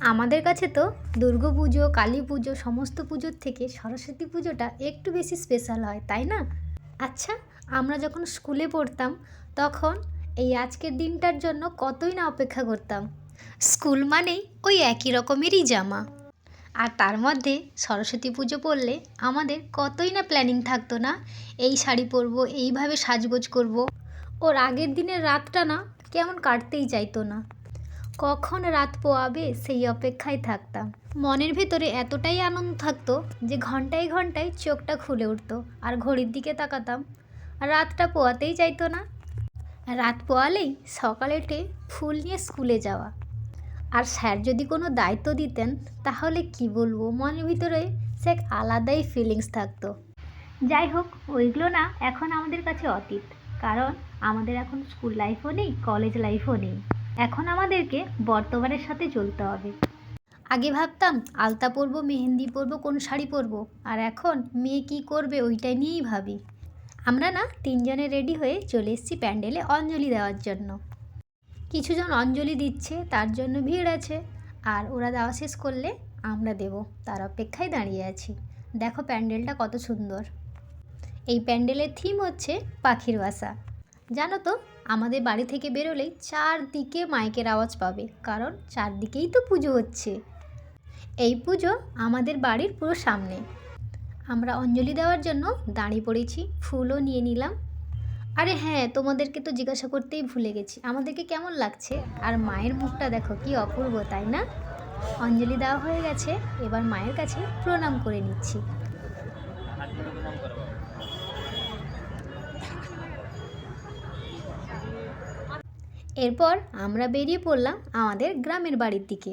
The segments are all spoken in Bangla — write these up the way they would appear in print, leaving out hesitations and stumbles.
আমাদের কাছে তো দুর্গাপুজো, কালী পুজো সমস্ত পুজোর থেকে সরস্বতী পুজোটা একটু বেশি স্পেশাল হয়, তাই না? আচ্ছা, আমরা যখন স্কুলে পড়তাম তখন এই আজকের দিনটার জন্য কতই না অপেক্ষা করতাম। স্কুল মানেই ওই একই রকমেরই জামা, আর তার মধ্যে সরস্বতী পুজো পড়লে আমাদের কতই না প্ল্যানিং থাকতো না, এই শাড়ি পরবো, এইভাবে সাজগোজ করব। ওর আগের দিনের রাতটা না কেমন কাটতেই চাইতো না, কখন রাত পোয়াবে সেই অপেক্ষায় থাকতাম। মনের ভেতরে এতটাই আনন্দ থাকতো যে ঘন্টায় ঘন্টায় চোখটা খুলে উঠতো, আর ঘড়ির দিকে তাকাতাম, আর রাতটা পোয়াতেই চাইতো না। রাত পোয়ালেই সকালে উঠে ফুল নিয়ে স্কুলে যাওয়া, আর স্যার যদি কোনো দায়িত্ব দিতেন তাহলে কি বলবো, মনের ভিতরে সে এক আলাদাই ফিলিংস থাকতো। যাই হোক, ওইগুলো না এখন আমাদের কাছে অতীত, কারণ আমাদের এখন স্কুল লাইফও নেই, কলেজ লাইফও নেই। এখন আমাদেরকে বর্তমানের সাথে চলতে হবে। আগে ভাবতাম আলতা পরবো, মেহেন্দি পরবো, কোন শাড়ি পরবো, আর এখন মেয়ে কী করবে ওইটাই নিয়েই ভাবি। আমরা না তিনজনে রেডি হয়ে চলে এসেছি প্যান্ডেলে অঞ্জলি দেওয়ার জন্য। কিছুজন অঞ্জলি দিচ্ছে, তার জন্য ভিড় আছে, আর ওরা দেওয়া শেষ করলে আমরা দেব, তার অপেক্ষায় দাঁড়িয়ে আছি। দেখো প্যান্ডেলটা কত সুন্দর। এই প্যান্ডেলের থিম হচ্ছে পাখির বাসা। জানো তো, আমাদের বাড়ি থেকে বেরোলেই চারদিকে মাইকের আওয়াজ পাবে, কারণ চারদিকেই তো পুজো হচ্ছে। এই পুজো আমাদের বাড়ির পুরো সামনে। আমরা অঞ্জলি দেওয়ার জন্য দাঁড়িয়ে পড়েছি, ফুলও নিয়ে নিলাম। আরে হ্যাঁ, তোমাদেরকে তো জিজ্ঞাসা করতেই ভুলে গেছি, আমাদেরকে কেমন লাগছে। আর মায়ের মুখটা দেখো কি অপূর্ব, তাই না? অঞ্জলি দেওয়া হয়ে গেছে, এবার মায়ের কাছে প্রণাম করে নিচ্ছি। এরপর আমরা বেরিয়ে পড়লাম আমাদের গ্রামের বাড়ির দিকে,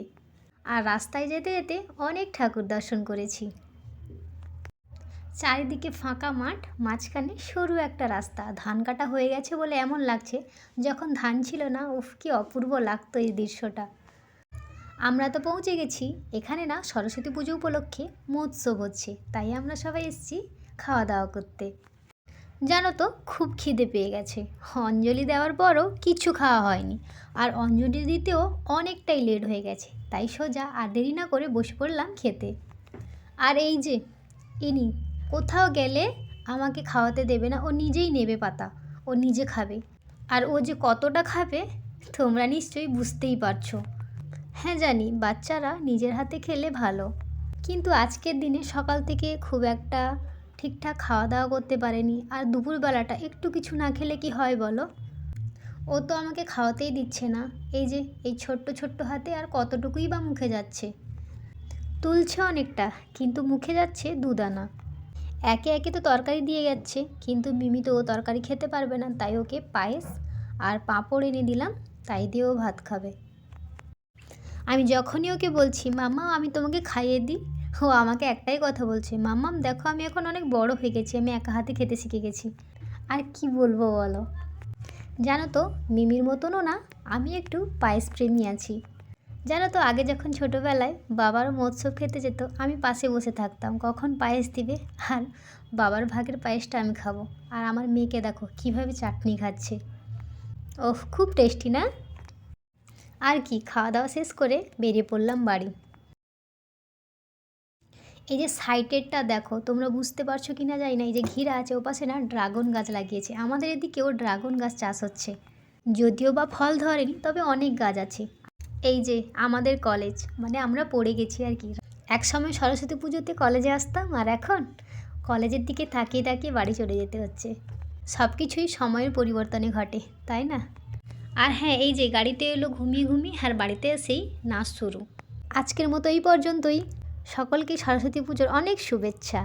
আর রাস্তায় যেতে যেতে অনেক ঠাকুর দর্শন করেছি। চারিদিকে ফাঁকা মাঠ, মাঝখানে সরু একটা রাস্তা। ধান কাটা হয়ে গেছে বলে এমন লাগছে, যখন ধান ছিল না, উফ কি অপূর্ব লাগতো এই দৃশ্যটা। আমরা তো পৌঁছে গেছি। এখানে না সরস্বতী পুজো উপলক্ষে মহোৎসব হচ্ছে, তাই আমরা সবাই এসেছি খাওয়া দাওয়া করতে। জানো তো, খুব খিদে পেয়ে গেছে। অঞ্জলি দেওয়ার পরও কিছু খাওয়া হয়নি, আর অঞ্জলি দিতেও অনেকটাই লেট হয়ে গেছে, তাই সোজা আর দেরি না করে বসে পড়লাম খেতে। আর এই যে ইনি, কোথাও গেলে আমাকে খাওয়াতে দেবে না, ও নিজেই নেবে পাতা, ও নিজে খাবে। আর ও যে কতটা খাবে তোমরা নিশ্চয়ই বুঝতেই পারছো। হ্যাঁ জানি, বাচ্চারা নিজের হাতে খেলে ভালো, কিন্তু আজকের দিনে সকাল থেকে খুব একটা ঠিকঠাক খাওয়া দাওয়া করতে পারেনি, আর দুপুরবেলাটা একটু কিছু না খেলে কি হয় বলো? ও তো আমাকে খাওয়াতেই দিচ্ছে না। এই যে এই ছোট্ট ছোট্ট হাতে আর কতটুকুই বা মুখে যাচ্ছে। তুলছে অনেকটা, কিন্তু মুখে যাচ্ছে দুদানা। একে একে তো তরকারি দিয়ে যাচ্ছে, কিন্তু মিমি তো ও তরকারি খেতে পারবে না, তাই ওকে পায়েস আর পাঁপড় এনে দিলাম, তাই দিয়ে ও ভাত খাবে। আমি যখনই ওকে বলছি মাম্মা আমি তোমাকে খাইয়ে দিই, ও আমাকে একটাই কথা বলছে, মাম্মাম দেখো আমি এখন অনেক বড় হয়ে গেছি, আমি একা হাতে খেতে শিখে গেছি। আর কি বলবো বলো। জানো তো, মিমির মতনও না আমি একটু পায়েস প্রেমী আছি। জানো তো, আগে যখন ছোটোবেলায় বাবার মহোৎসব খেতে যেত, আমি পাশে বসে থাকতাম কখন পায়েস দিবে, আর বাবার ভাগের পায়েসটা আমি খাবো। আর আমার মেয়েকে দেখো কীভাবে চাটনি খাচ্ছে, ওহ খুব টেস্টি না? আর কি, খাওয়া দাওয়া শেষ করে বেরিয়ে পড়লাম বাড়ি। এই যে সাইটেরটা দেখো, তোমরা বুঝতে পারছো কি না জানি না, এই যে ঘিরা আছে ওপাশে না ড্রাগন গাছ লাগিয়েছে। আমাদের এদিকেও ড্রাগন গাছ চাষ হচ্ছে, যদিও বা ফল ধরেনি, তবে অনেক গাছ আছে। এই যে আমাদের কলেজ, মানে আমরা পড়ে গেছি আর কি। একসময় সরস্বতী পুজোতে কলেজে আসতাম, আর এখন কলেজের দিকে তাকিয়ে তাকিয়ে বাড়ি চলে যেতে হচ্ছে। সব কিছুই সময়ের পরিবর্তনে ঘটে, তাই না? আর হ্যাঁ, এই যে গাড়িতে এলো ঘুমিয়ে ঘুমিয়ে, আর বাড়িতে এসেই নাচ শুরু। আজকের মতো এই পর্যন্তই। সকলকে সরস্বতী পুজোর অনেক শুভেচ্ছা।